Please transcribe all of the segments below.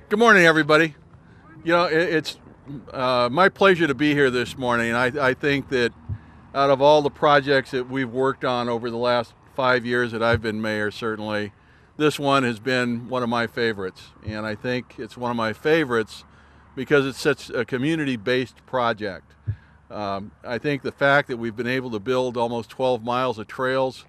Good morning, everybody. It's my pleasure to be here this morning. I think that out of all the projects that we've worked on over the last 5 years that I've been mayor, certainly, this one has been one of my favorites. And I think it's one of my favorites because it's such a community-based project. I think the fact that we've been able to build almost 12 miles of trails,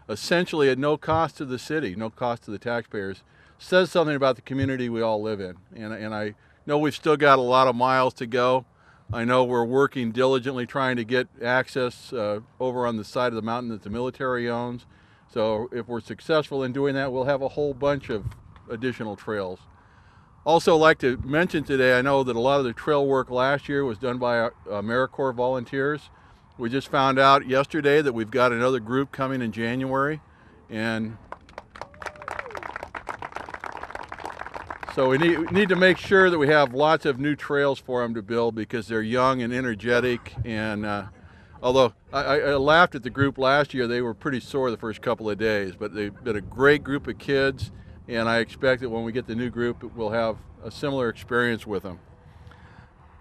essentially at no cost to the city, no cost to the taxpayers, says something about the community we all live in. And I know we've still got a lot of miles to go. I know we're working diligently trying to get access over on the side of the mountain that the military owns. So if we're successful in doing that, we'll have a whole bunch of additional trails. Also like to mention today, I know that a lot of the trail work last year was done by AmeriCorps volunteers. We just found out yesterday that we've got another group coming in January, and so we need to make sure that we have lots of new trails for them to build because they're young and energetic. And although I laughed at the group last year, they were pretty sore the first couple of days, but they've been a great group of kids, and I expect that when we get the new group, we'll have a similar experience with them.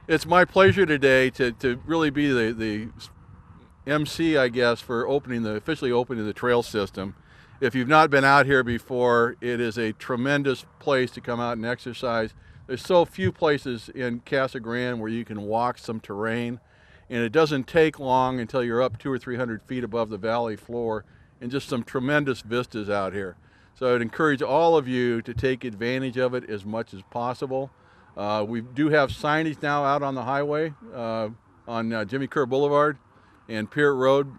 It's my pleasure today to really be the MC, I guess, for officially opening the trail system. If you've not been out here before, it is a tremendous place to come out and exercise. There's so few places in Casa Grande where you can walk some terrain, and it doesn't take long until you're up 200 or 300 feet above the valley floor, and just some tremendous vistas out here. So I'd encourage all of you to take advantage of it as much as possible. We do have signage now out on the highway on Jimmy Kerr Boulevard and Peart Road,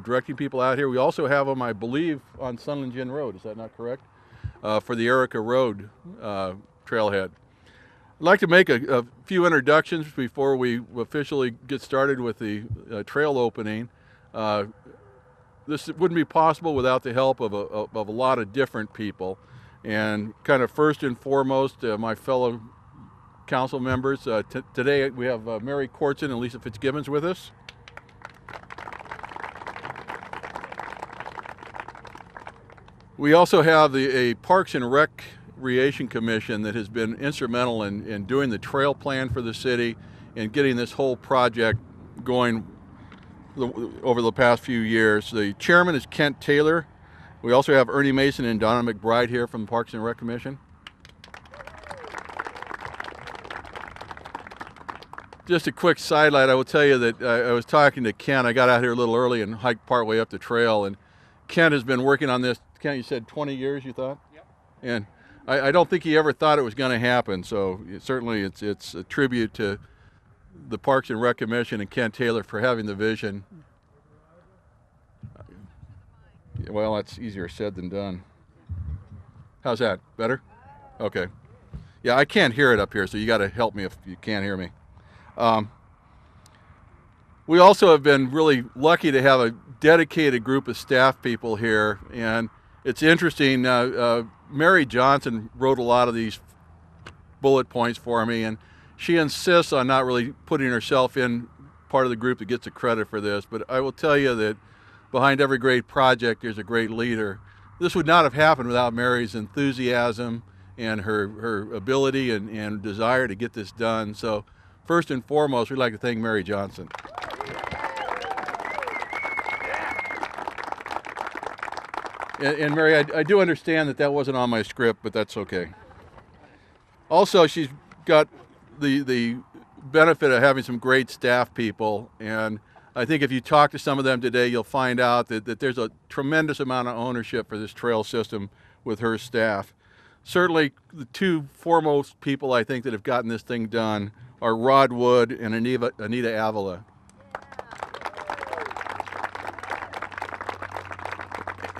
directing people out here. We also have them, I believe, on Sunland Gin Road. Is that not correct? For the Erica Road trailhead. I'd like to make a few introductions before we officially get started with the trail opening. This wouldn't be possible without the help of a lot of different people. And kind of first and foremost, my fellow council members. Today we have Mary Courtson and Lisa Fitzgibbons with us. We also have a Parks and Recreation Commission that has been instrumental in doing the trail plan for the city and getting this whole project going over the past few years. The chairman is Kent Taylor. We also have Ernie Mason and Donna McBride here from the Parks and Rec Commission. Just a quick sidelight, I will tell you that I was talking to Kent. I got out here a little early and hiked partway up the trail, and Kent has been working on this. Kent, you said 20 years, you thought? Yep. And I don't think he ever thought it was going to happen, so certainly it's a tribute to the Parks and Rec Commission and Kent Taylor for having the vision. Well, that's easier said than done. How's that? Better? Okay. Yeah, I can't hear it up here, so you got to help me if you can't hear me. We also have been really lucky to have a dedicated group of staff people here, and it's interesting. Mary Johnson wrote a lot of these bullet points for me, and she insists on not really putting herself in part of the group that gets the credit for this, but I will tell you that behind every great project there's a great leader. This would not have happened without Mary's enthusiasm and her ability and desire to get this done. So first and foremost, we'd like to thank Mary Johnson. And Mary, I do understand that wasn't on my script, but that's okay. Also, she's got the benefit of having some great staff people, and I think if you talk to some of them today, you'll find out that there's a tremendous amount of ownership for this trail system with her staff. Certainly, the two foremost people I think that have gotten this thing done are Rod Wood and Anita Avila.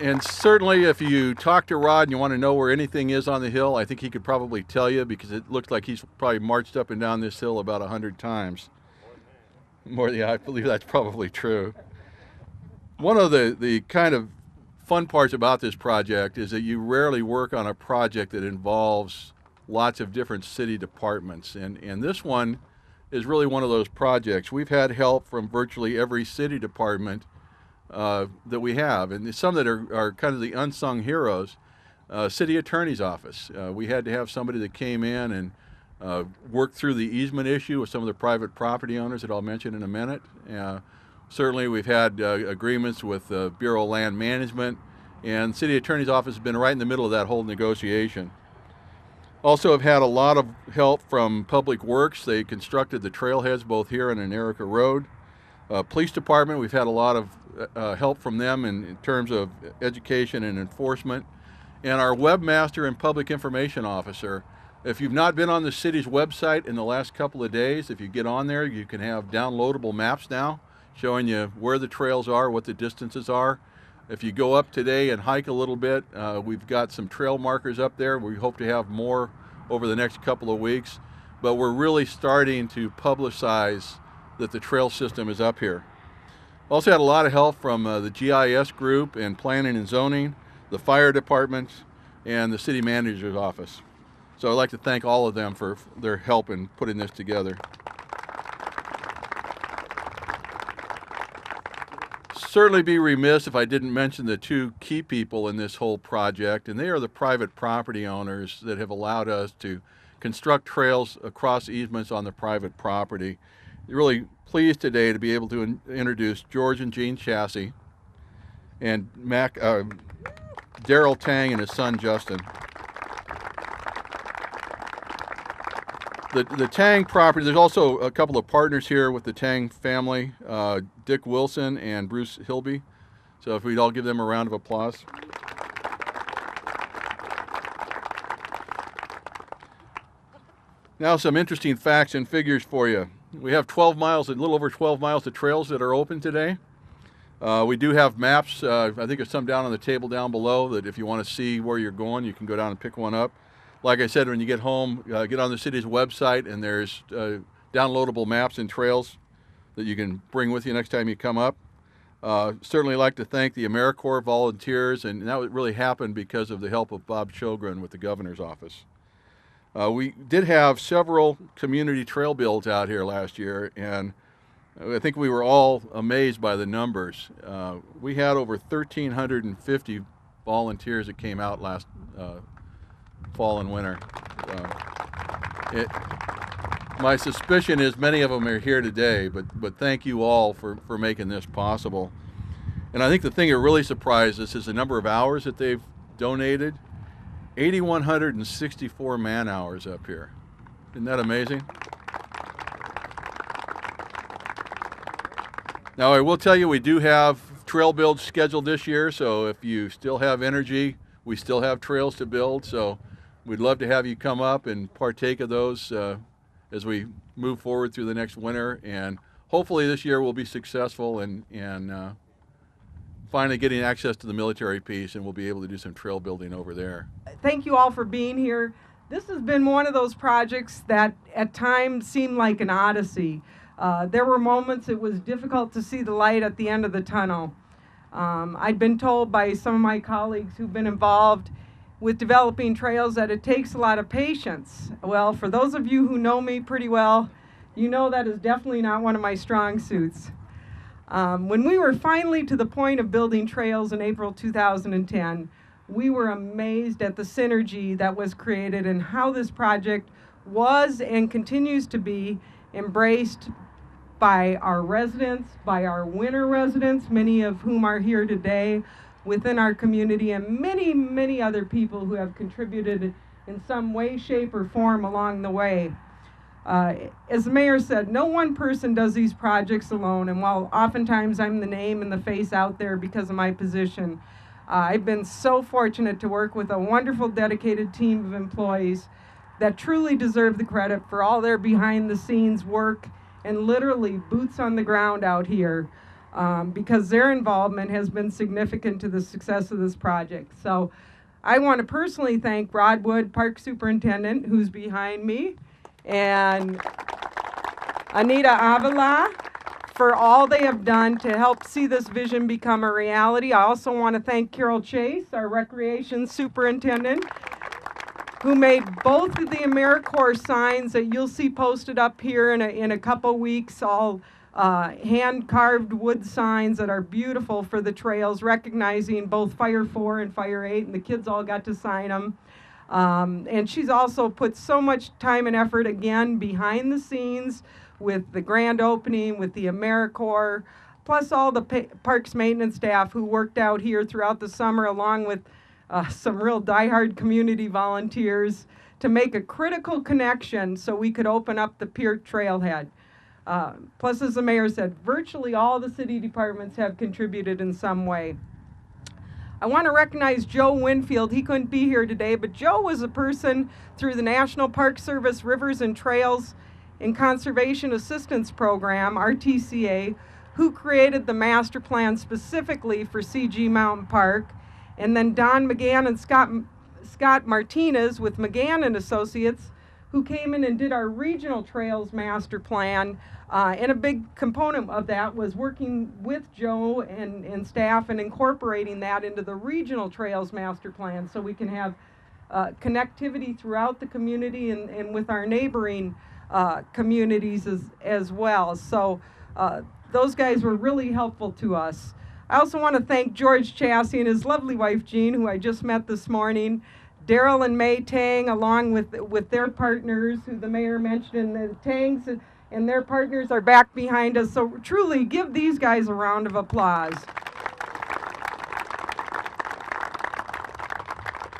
And certainly if you talk to Rod and you want to know where anything is on the hill, I think he could probably tell you, because it looks like he's probably marched up and down this hill about 100 times. Yeah, I believe that's probably true. One of the kind of fun parts about this project is that you rarely work on a project that involves lots of different city departments. And this one is really one of those projects. We've had help from virtually every city department that we have, and some that are kind of the unsung heroes. City Attorney's Office. We had to have somebody that came in and worked through the easement issue with some of the private property owners that I'll mention in a minute. Certainly we've had agreements with the Bureau of Land Management, and City Attorney's Office has been right in the middle of that whole negotiation. Also have had a lot of help from Public Works. They constructed the trailheads both here and in Erica Road. Police Department, we've had a lot of help from them in terms of education and enforcement. And our webmaster and public information officer. If you've not been on the city's website in the last couple of days, if you get on there, you can have downloadable maps now showing you where the trails are, what the distances are. If you go up today and hike a little bit, we've got some trail markers up there. We hope to have more over the next couple of weeks, but we're really starting to publicize that the trail system is up here. Also had a lot of help from the GIS group and planning and zoning, the fire department, and the city manager's office. So I'd like to thank all of them for their help in putting this together. Certainly be remiss if I didn't mention the two key people in this whole project, and they are the private property owners that have allowed us to construct trails across easements on the private property. Really pleased today to be able to introduce George and Jean Chassie and Daryl Tang and his son Justin. The Tang property, there's also a couple of partners here with the Tang family, Dick Wilson and Bruce Hilby. So if we'd all give them a round of applause. Now some interesting facts and figures for you. We have 12 miles, a little over 12 miles of trails that are open today. We do have maps. I think there's some down on the table down below that if you want to see where you're going, you can go down and pick one up. Like I said, when you get home, get on the city's website, and there's downloadable maps and trails that you can bring with you next time you come up. Certainly like to thank the AmeriCorps volunteers, and that really happened because of the help of Bob Sjogren with the governor's office. We did have several community trail builds out here last year, and I think we were all amazed by the numbers. We had over 1,350 volunteers that came out last fall and winter. My suspicion is many of them are here today, but thank you all for making this possible. And I think the thing that really surprised us is the number of hours that they've donated. 8,164 man hours up here. Isn't that amazing? Now I will tell you, we do have trail builds scheduled this year, so if you still have energy, we still have trails to build, so we'd love to have you come up and partake of those as we move forward through the next winter, and hopefully this year we'll be successful in finally getting access to the military piece, and we'll be able to do some trail building over there. Thank you all for being here. This has been one of those projects that at times seemed like an odyssey. There were moments it was difficult to see the light at the end of the tunnel. I'd been told by some of my colleagues who've been involved with developing trails that it takes a lot of patience. Well, for those of you who know me pretty well, you know that is definitely not one of my strong suits. When we were finally to the point of building trails in April 2010, we were amazed at the synergy that was created and how this project was and continues to be embraced by our residents, by our winter residents, many of whom are here today within our community, and many, many other people who have contributed in some way, shape, or form along the way. As the mayor said, no one person does these projects alone, and while oftentimes I'm the name and the face out there because of my position, I've been so fortunate to work with a wonderful, dedicated team of employees that truly deserve the credit for all their behind-the-scenes work and literally boots on the ground out here, because their involvement has been significant to the success of this project. So I want to personally thank Broadwood Park Superintendent, who's behind me, and Anita Avila for all they have done to help see this vision become a reality. I also want to thank Carol Chase, our Recreation Superintendent, who made both of the AmeriCorps signs that you'll see posted up here in a couple weeks, all hand-carved wood signs that are beautiful for the trails, recognizing both Fire 4 and Fire 8, and the kids all got to sign them. And she's also put so much time and effort, again, behind the scenes with the grand opening, with the AmeriCorps, plus all the parks maintenance staff who worked out here throughout the summer, along with some real diehard community volunteers to make a critical connection so we could open up the Pier Trailhead. Plus, as the mayor said, virtually all the city departments have contributed in some way. I want to recognize Joe Winfield. He couldn't be here today, but Joe was a person through the National Park Service Rivers and Trails and Conservation Assistance Program, RTCA, who created the master plan specifically for CG Mountain Park. And then Don McGann and Scott Martinez with McGann and Associates, who came in and did our regional trails master plan. And a big component of that was working with Joe and staff and incorporating that into the regional trails master plan so we can have connectivity throughout the community and with our neighboring communities as well. So those guys were really helpful to us. I also want to thank George Chassie and his lovely wife Jean, who I just met this morning, Daryl and May Tang, along with their partners, who the mayor mentioned, and the Tangs and their partners are back behind us. So truly, give these guys a round of applause.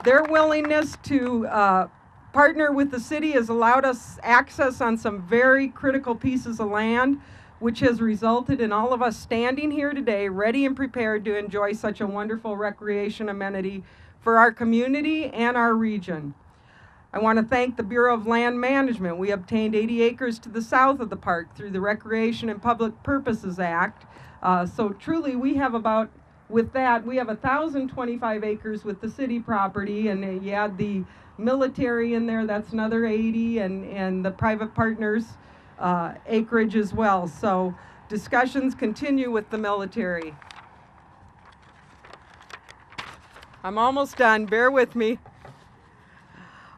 Their willingness to partner with the city has allowed us access on some very critical pieces of land, which has resulted in all of us standing here today, ready and prepared to enjoy such a wonderful recreation amenity for our community and our region. I want to thank the Bureau of Land Management. We obtained 80 acres to the south of the park through the Recreation and Public Purposes Act. So truly, we have with that, we have 1,025 acres with the city property, and you add the military in there, that's another 80, and the private partners acreage as well. So discussions continue with the military. I'm almost done, bear with me.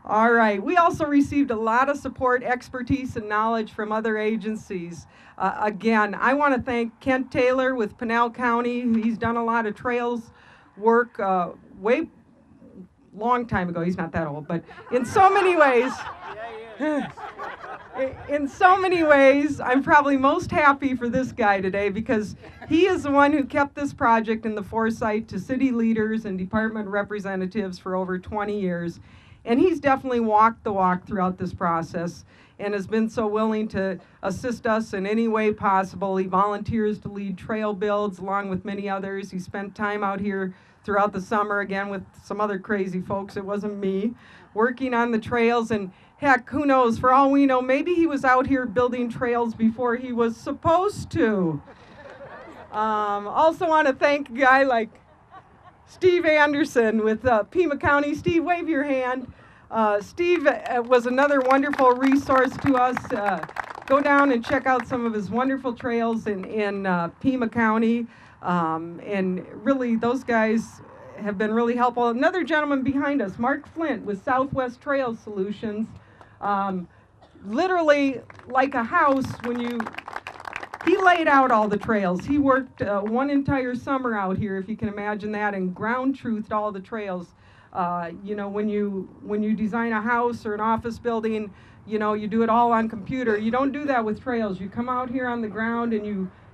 All right, we also received a lot of support, expertise, and knowledge from other agencies. Again, I want to thank Kent Taylor with Pinal County. He's done a lot of trails work way long time ago. He's not that old, but in so many ways, in so many ways, I'm probably most happy for this guy today because he is the one who kept this project in the foresight to city leaders and department representatives for over 20 years. And he's definitely walked the walk throughout this process and has been so willing to assist us in any way possible. He volunteers to lead trail builds along with many others. He spent time out here throughout the summer, again with some other crazy folks, it wasn't me, working on the trails. And heck, who knows, for all we know, maybe he was out here building trails before he was supposed to. Also want to thank a guy like Steve Anderson with Pima County. Steve, wave your hand. Steve was another wonderful resource to us. Go down and check out some of his wonderful trails in Pima County. And really, those guys have been really helpful. Another gentleman behind us, Mark Flint with Southwest Trail Solutions. Literally like a house he laid out all the trails. He worked one entire summer out here, if you can imagine that, and ground truthed all the trails. You know, when you design a house or an office building, you know, you do it all on computer. You don't do that with trails. You come out here on the ground and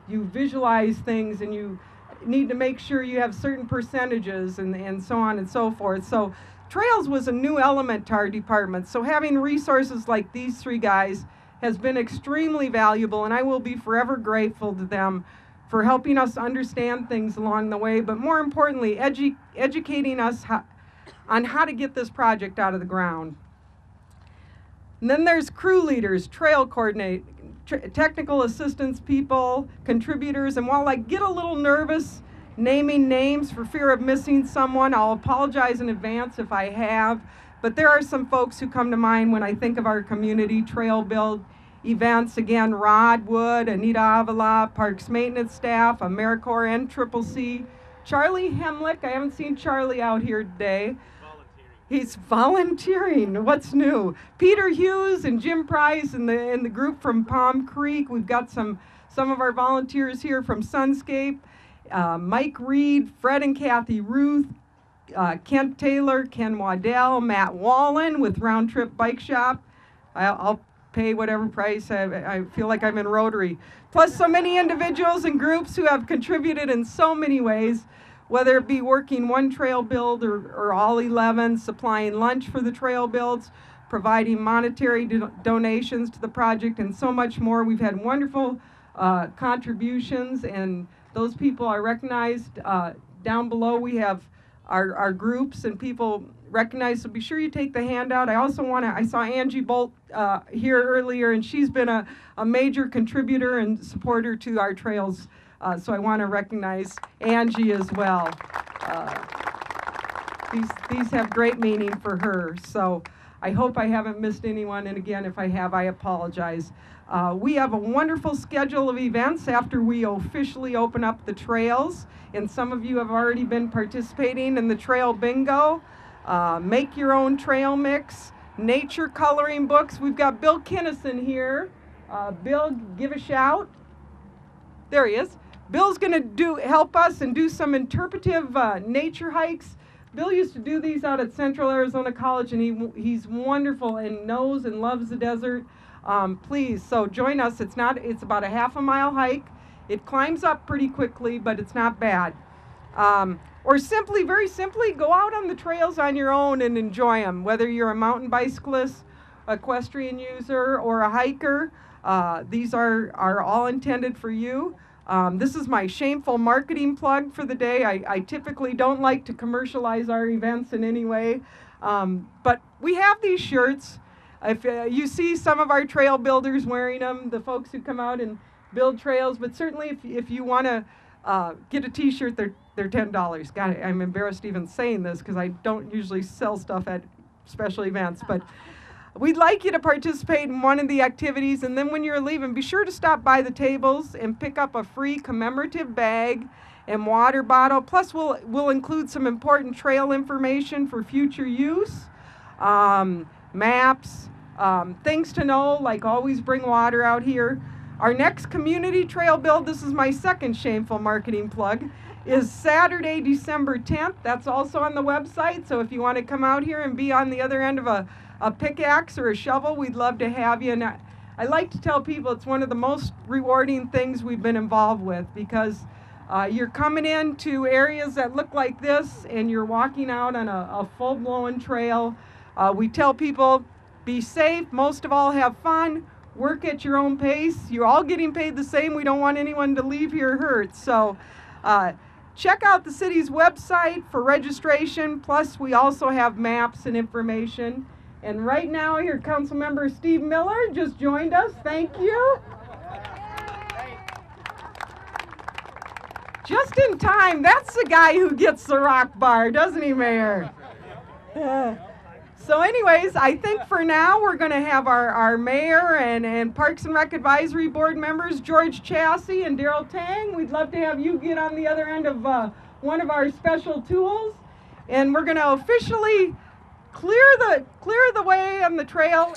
you visualize things, and you need to make sure you have certain percentages and so on and so forth. So trails was a new element to our department. So having resources like these three guys has been extremely valuable, and I will be forever grateful to them for helping us understand things along the way, but more importantly, educating us on how to get this project out of the ground. And then there's crew leaders, trail coordinate, technical assistance people, contributors, and while I get a little nervous naming names for fear of missing someone, I'll apologize in advance if I have, but there are some folks who come to mind when I think of our community trail build events. Again, Rod Wood, Anita Avila, Parks Maintenance staff, AmeriCorps and CCC. Charlie Hemlick, I haven't seen Charlie out here today. He's volunteering. What's new? Peter Hughes and Jim Price and the group from Palm Creek. We've got some some of our volunteers here from Sunscape, Mike Reed, Fred and Kathy Ruth, Kent Taylor, Ken Waddell, Matt Wallen with Round Trip Bike Shop. I'll pay whatever price. I feel like I'm in Rotary. Plus so many individuals and groups who have contributed in so many ways, whether it be working one trail build or all 11, supplying lunch for the trail builds, providing monetary donations to the project, and so much more. We've had wonderful contributions, and those people are recognized. Down below we have our groups and people recognized, so be sure you take the handout. I saw Angie Bolt here earlier, and she's been a major contributor and supporter to our trails, so I want to recognize Angie as well. These have great meaning for her, so I hope I haven't missed anyone, and again, if I have, I apologize. We have a wonderful schedule of events after we officially open up the trails, and some of you have already been participating in the trail bingo, make your own trail mix, nature coloring books. We've got Bill Kinnison here. Bill, give a shout. There he is. Bill's going to help us and do some interpretive nature hikes. Bill used to do these out at Central Arizona College, and he's wonderful and knows and loves the desert. Please, so join us. It's about a half a mile hike. It climbs up pretty quickly, but it's not bad. Or very simply, go out on the trails on your own and enjoy them. Whether you're a mountain bicyclist, equestrian user, or a hiker, these are all intended for you. This is my shameful marketing plug for the day. I typically don't like to commercialize our events in any way, but we have these shirts. If you see some of our trail builders wearing them, the folks who come out and build trails, but certainly if you want to get a t-shirt, they're $10. God, I'm embarrassed even saying this because I don't usually sell stuff at special events, but we'd like you to participate in one of the activities, and then when you're leaving, be sure to stop by the tables and pick up a free commemorative bag and water bottle. Plus, we'll include some important trail information for future use, maps, things to know, like always bring water out here. Our next community trail build, this is my second shameful marketing plug, is Saturday, December 10th. That's also on the website, so if you want to come out here and be on the other end of a pickaxe or a shovel, we'd love to have you. And I like to tell people it's one of the most rewarding things we've been involved with, because you're coming into areas that look like this and you're walking out on a full-blown trail. We tell people, be safe, most of all have fun, work at your own pace. You're all getting paid the same. We don't want anyone to leave here hurt. So check out the city's website for registration. Plus, we also have maps and information. And right now, here, Councilmember Steve Miller just joined us. Thank you. Just in time. That's the guy who gets the rock bar, doesn't he, Mayor? So anyways, I think for now, we're going to have our mayor and Parks and Rec Advisory Board members, George Chassie and Daryl Tang. We'd love to have you get on the other end of one of our special tools. And we're going to officially clear the way on the trail.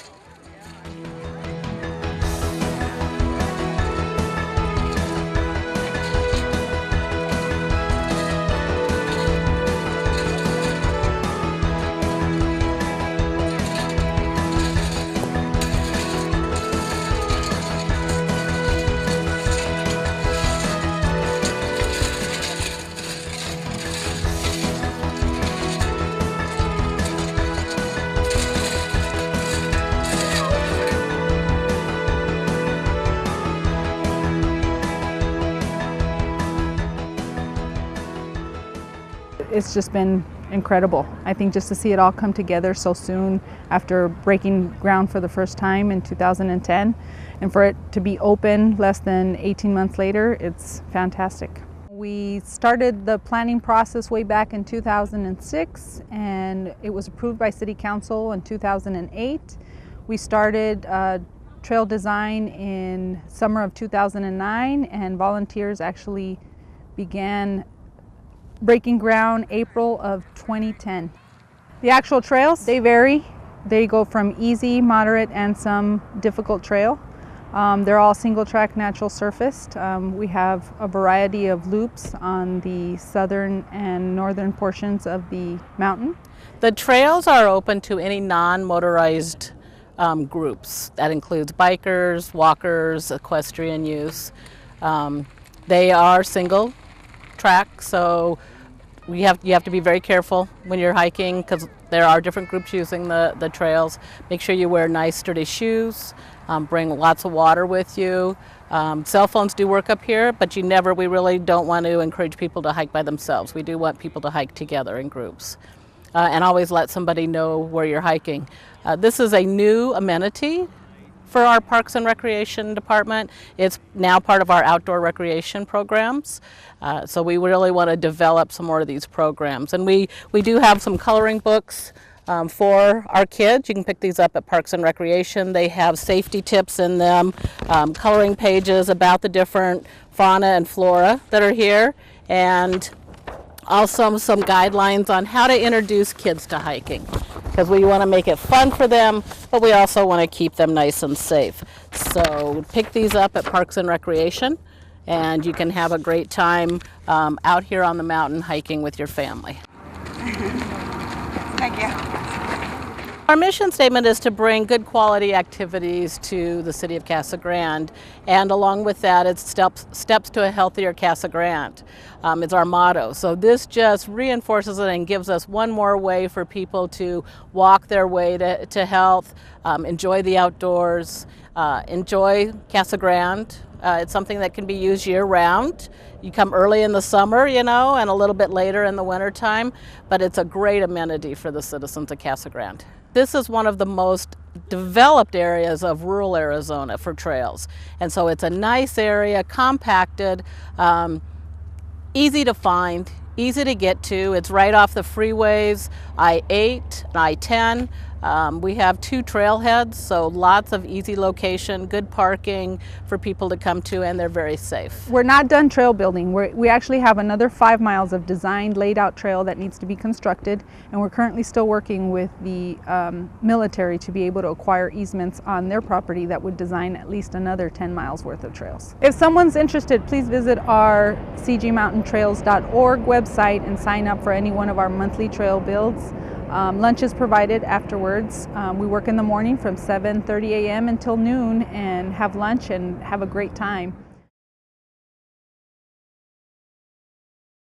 It's just been incredible. I think just to see it all come together so soon after breaking ground for the first time in 2010, and for it to be open less than 18 months later, it's fantastic. We started the planning process way back in 2006, and it was approved by City Council in 2008. We started trail design in summer of 2009, and volunteers actually began breaking ground April of 2010. The actual trails, they vary. They go from easy, moderate, and some difficult trail. They're all single track natural surfaced. We have a variety of loops on the southern and northern portions of the mountain. The trails are open to any non-motorized groups. That includes bikers, walkers, equestrian use. They are single track, so you have to be very careful when you're hiking because there are different groups using the trails. Make sure you wear nice sturdy shoes, bring lots of water with you. Cell phones do work up here, but we really don't want to encourage people to hike by themselves. We do want people to hike together in groups. And always let somebody know where you're hiking. This is a new amenity for our Parks and Recreation Department. It's now part of our outdoor recreation programs. So we really want to develop some more of these programs. And we do have some coloring books for our kids. You can pick these up at Parks and Recreation. They have safety tips in them, coloring pages about the different fauna and flora that are here, and also some guidelines on how to introduce kids to hiking, because we want to make it fun for them, but we also want to keep them nice and safe. So pick these up at Parks and Recreation, and you can have a great time out here on the mountain hiking with your family. Thank you. Our mission statement is to bring good quality activities to the city of Casa Grande, and along with that, it's steps to a healthier Casa Grande. It's our motto. So this just reinforces it and gives us one more way for people to walk their way to health, enjoy the outdoors, enjoy Casa Grande. It's something that can be used year-round. You come early in the summer, and a little bit later in the wintertime, but it's a great amenity for the citizens of Casa Grande. This is one of the most developed areas of rural Arizona for trails. And so it's a nice area, compacted, easy to find, easy to get to. It's right off the freeways, I-8 and I-10. We have 2 trailheads, so lots of easy location, good parking for people to come to, and they're very safe. We're not done trail building. We actually have another 5 miles of designed, laid out trail that needs to be constructed, and we're currently still working with the military to be able to acquire easements on their property that would design at least another 10 miles worth of trails. If someone's interested, please visit our cgmountaintrails.org website and sign up for any one of our monthly trail builds. Lunch is provided afterwards. We work in the morning from 7:30 a.m. until noon and have lunch and have a great time.